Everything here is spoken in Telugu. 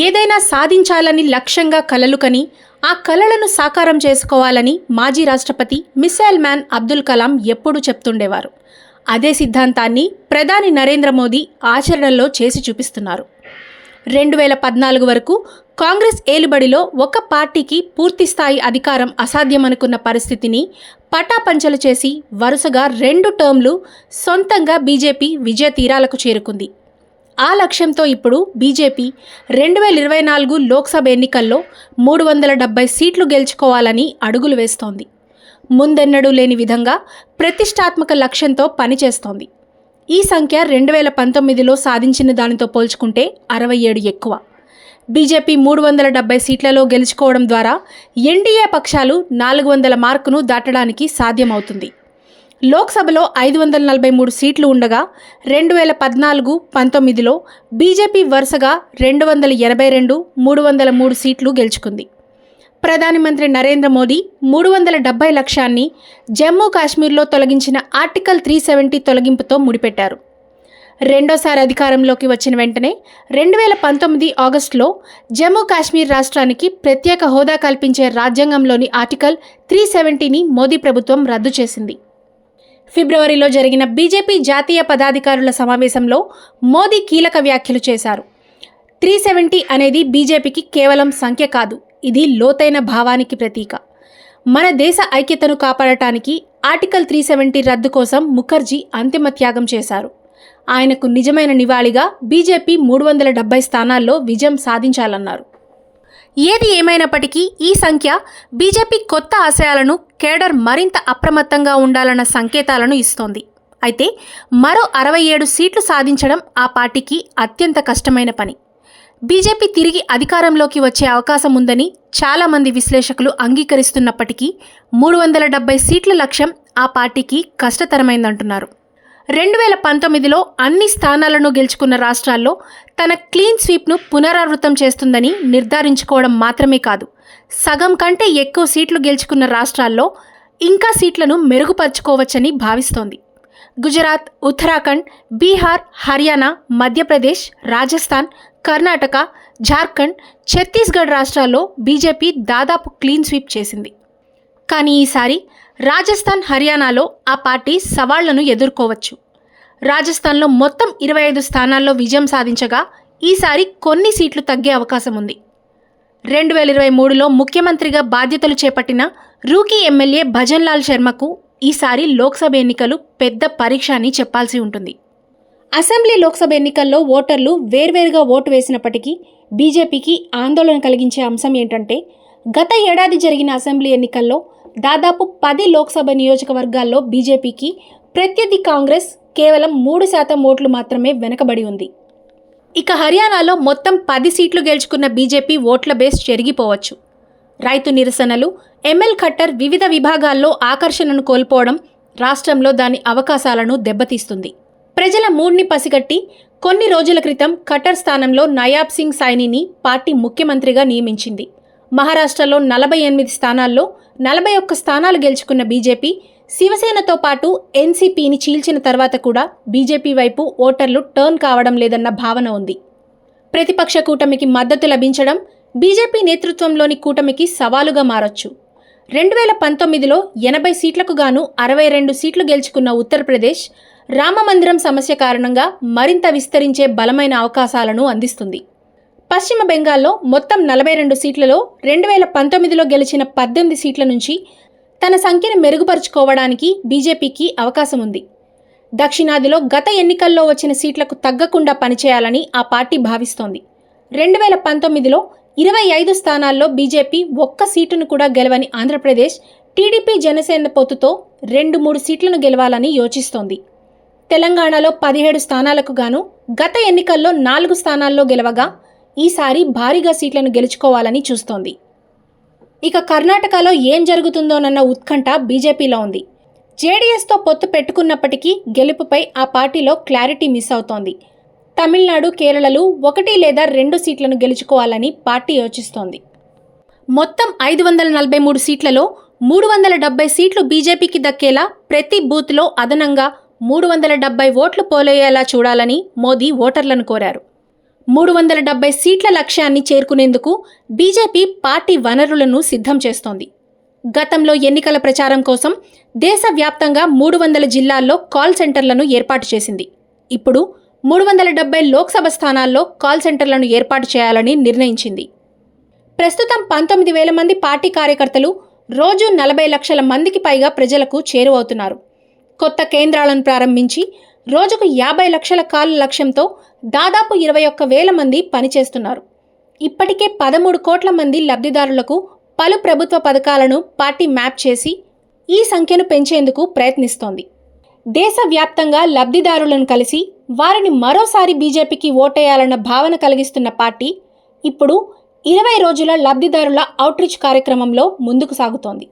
ఏదైనా సాధించాలని లక్ష్యంగా కలలు కని ఆ కలలను సాకారం చేసుకోవాలని మాజీ రాష్ట్రపతి మిసైల్ మ్యాన్ అబ్దుల్ కలాం ఎప్పుడూ చెప్తుండేవారు. అదే సిద్ధాంతాన్ని ప్రధాని నరేంద్ర మోదీ ఆచరణలో చేసి చూపిస్తున్నారు. 2014 వరకు కాంగ్రెస్ ఏలుబడిలో ఒక పార్టీకి పూర్తిస్థాయి అధికారం అసాధ్యమనుకున్న పరిస్థితిని పటాపంచలు చేసి వరుసగా 2 టర్మ్లు సొంతంగా బీజేపీ విజయ తీరాలకు చేరుకుంది. ఆ లక్ష్యంతో ఇప్పుడు బీజేపీ 2024 లోక్సభ ఎన్నికల్లో 370 సీట్లు గెలుచుకోవాలని అడుగులు వేస్తోంది. ముందెన్నడూ లేని విధంగా ప్రతిష్టాత్మక లక్ష్యంతో పనిచేస్తోంది. ఈ సంఖ్య 2019లో సాధించిన దానితో పోల్చుకుంటే 67 ఎక్కువ. బీజేపీ 370 సీట్లలో గెలుచుకోవడం ద్వారా ఎన్డీఏ పక్షాలు 400 మార్కును దాటడానికి సాధ్యమవుతుంది. లోక్సభలో 543 సీట్లు ఉండగా 2014-19లో బీజేపీ వరుసగా 282, 303 సీట్లు గెలుచుకుంది. ప్రధానమంత్రి నరేంద్ర మోదీ 370 లక్ష్యాన్ని జమ్మూ కాశ్మీర్లో తొలగించిన ఆర్టికల్ 370 తొలగింపుతో ముడిపెట్టారు. రెండోసారి అధికారంలోకి వచ్చిన వెంటనే 2019 ఆగస్టులో జమ్మూ కాశ్మీర్ రాష్ట్రానికి ప్రత్యేక హోదా కల్పించే రాజ్యాంగంలోని ఆర్టికల్ 370ని మోదీ ప్రభుత్వం రద్దు చేసింది. ఫిబ్రవరిలో జరిగిన బీజేపీ జాతీయ పదాధికారుల సమావేశంలో మోదీ కీలక వ్యాఖ్యలు చేశారు. 370 అనేది బీజేపీకి కేవలం సంఖ్య కాదు, ఇది లోతైన భావానికి ప్రతీక. మన దేశ ఐక్యతను కాపాడటానికి ఆర్టికల్ 370 రద్దు కోసం ముఖర్జీ అంతిమ త్యాగం చేశారు. ఆయనకు నిజమైన నివాళిగా బీజేపీ 370 స్థానాల్లో విజయం సాధించాలన్నారు. ఏది ఏమైనప్పటికీ ఈ సంఖ్య బీజేపీ కొత్త ఆశయాలను, కేడర్ మరింత అప్రమత్తంగా ఉండాలన్న సంకేతాలను ఇస్తోంది. అయితే మరో 67 సీట్లు సాధించడం ఆ పార్టీకి అత్యంత కష్టమైన పని. బీజేపీ తిరిగి అధికారంలోకి వచ్చే అవకాశం ఉందని చాలామంది విశ్లేషకులు అంగీకరిస్తున్నప్పటికీ 370 సీట్ల లక్ష్యం ఆ పార్టీకి కష్టతరమైందంటున్నారు. 2019లో అన్ని స్థానాలను గెలుచుకున్న రాష్ట్రాల్లో తన క్లీన్ స్వీప్ను పునరావృతం చేస్తుందని నిర్ధారించుకోవడం మాత్రమే కాదు, సగం కంటే ఎక్కువ సీట్లు గెలుచుకున్న రాష్ట్రాల్లో ఇంకా సీట్లను మెరుగుపరుచుకోవచ్చని భావిస్తోంది. గుజరాత్, ఉత్తరాఖండ్, బీహార్, హర్యానా, మధ్యప్రదేశ్, రాజస్థాన్, కర్ణాటక, జార్ఖండ్, ఛత్తీస్గఢ్ రాష్ట్రాల్లో బీజేపీ దాదాపు క్లీన్ స్వీప్ చేసింది. కానీ ఈసారి రాజస్థాన్, హర్యానాలో ఆ పార్టీ సవాళ్లను ఎదుర్కోవచ్చు. రాజస్థాన్లో మొత్తం 25 స్థానాల్లో విజయం సాధించగా ఈసారి కొన్ని సీట్లు తగ్గే అవకాశం ఉంది. 2023లో ముఖ్యమంత్రిగా బాధ్యతలు చేపట్టిన రూకీ ఎమ్మెల్యే భజన్ లాల్ శర్మకు ఈసారి లోక్సభ ఎన్నికలు పెద్ద పరీక్ష అని చెప్పాల్సి ఉంటుంది. అసెంబ్లీ, లోక్సభ ఎన్నికల్లో ఓటర్లు వేర్వేరుగా ఓటు వేసినప్పటికీ బీజేపీకి ఆందోళన కలిగించే అంశం ఏంటంటే, గత ఏడాది జరిగిన అసెంబ్లీ ఎన్నికల్లో దాదాపు 10 లోక్సభ నియోజకవర్గాల్లో బీజేపీకి ప్రత్యర్థి కాంగ్రెస్ కేవలం 3% ఓట్లు మాత్రమే వెనకబడి ఉంది. ఇక హర్యానాలో మొత్తం 10 సీట్లు గెలుచుకున్న బీజేపీ ఓట్ల బేస్ చెరిగిపోవచ్చు. రైతు నిరసనలు, ఎంఎల్ ఖట్టర్ వివిధ విభాగాల్లో ఆకర్షణను కోల్పోవడం రాష్ట్రంలో దాని అవకాశాలను దెబ్బతీస్తుంది. ప్రజల మూడ్ని పసిగట్టి కొన్ని రోజుల క్రితం ఖట్టర్ స్థానంలో నయాబ్ సింగ్ సైనీని పార్టీ ముఖ్యమంత్రిగా నియమించింది. మహారాష్ట్రలో 48 స్థానాల్లో 41 స్థానాలు గెలుచుకున్న బీజేపీ శివసేనతో పాటు ఎన్సీపీని చీల్చిన తర్వాత కూడా బీజేపీ వైపు ఓటర్లు టర్న్ కావడం లేదన్న భావన ఉంది. ప్రతిపక్ష కూటమికి మద్దతు లభించడం బీజేపీ నేతృత్వంలోని కూటమికి సవాలుగా మారొచ్చు. 2019లో 80 సీట్లకు గాను 62 సీట్లు గెలుచుకున్న ఉత్తరప్రదేశ్ రామమందిరం సమస్య కారణంగా మరింత విస్తరించే బలమైన అవకాశాలను అందిస్తుంది. పశ్చిమ బెంగాల్లో మొత్తం 42 సీట్లలో 2019లో గెలిచిన 18 సీట్ల నుంచి తన సంఖ్యను మెరుగుపరుచుకోవడానికి బీజేపీకి అవకాశం ఉంది. దక్షిణాదిలో గత ఎన్నికల్లో వచ్చిన సీట్లకు తగ్గకుండా పనిచేయాలని ఆ పార్టీ భావిస్తోంది. 2019లో 25 స్థానాల్లో బీజేపీ ఒక్క సీటును కూడా గెలవని ఆంధ్రప్రదేశ్ టీడీపీ జనసేన పొత్తుతో 2-3 సీట్లను గెలవాలని యోచిస్తోంది. తెలంగాణలో 17 స్థానాలకు గాను గత ఎన్నికల్లో 4 స్థానాల్లో గెలవగా ఈసారి భారీగా సీట్లను గెలుచుకోవాలని చూస్తోంది. ఇక కర్ణాటకలో ఏం జరుగుతుందోనన్న ఉత్కంఠ బీజేపీలో ఉంది. జేడీఎస్తో పొత్తు పెట్టుకున్నప్పటికీ గెలుపుపై ఆ పార్టీలో క్లారిటీ మిస్ అవుతోంది. తమిళనాడు, కేరళలో 1 లేదా 2 సీట్లను గెలుచుకోవాలని పార్టీ యోచిస్తోంది. మొత్తం 543 సీట్లలో 370 సీట్లు బీజేపీకి దక్కేలా ప్రతి బూత్లో అదనంగా 370 ఓట్లు పోలయ్యేలా చూడాలని మోదీ ఓటర్లను కోరారు. 370 సీట్ల లక్ష్యాన్ని చేరుకునేందుకు బీజేపీ పార్టీ వనరులను సిద్ధం చేస్తోంది. గతంలో ఎన్నికల ప్రచారం కోసం దేశవ్యాప్తంగా 300 జిల్లాల్లో కాల్ సెంటర్లను ఏర్పాటు చేసింది. ఇప్పుడు 370 లోక్సభ స్థానాల్లో కాల్ సెంటర్లను ఏర్పాటు చేయాలని నిర్ణయించింది. ప్రస్తుతం 19,000 మంది పార్టీ కార్యకర్తలు రోజు 40 లక్షల మందికి పైగా ప్రజలకు చేరువవుతున్నారు. కొత్త కేంద్రాలను ప్రారంభించి రోజుకు 50 లక్షల కాల్ లక్ష్యంతో దాదాపు 21,000 మంది పనిచేస్తున్నారు. ఇప్పటికే 13 కోట్ల మంది లబ్ధిదారులకు పలు ప్రభుత్వ పథకాలను పార్టీ మ్యాప్ చేసి ఈ సంఖ్యను పెంచేందుకు ప్రయత్నిస్తోంది. దేశవ్యాప్తంగా లబ్ధిదారులను కలిసి వారిని మరోసారి బీజేపీకి ఓటేయాలన్న భావన కలిగిస్తున్న పార్టీ ఇప్పుడు 20 రోజుల లబ్ధిదారుల అవుట్రీచ్ కార్యక్రమంలో ముందుకు సాగుతోంది.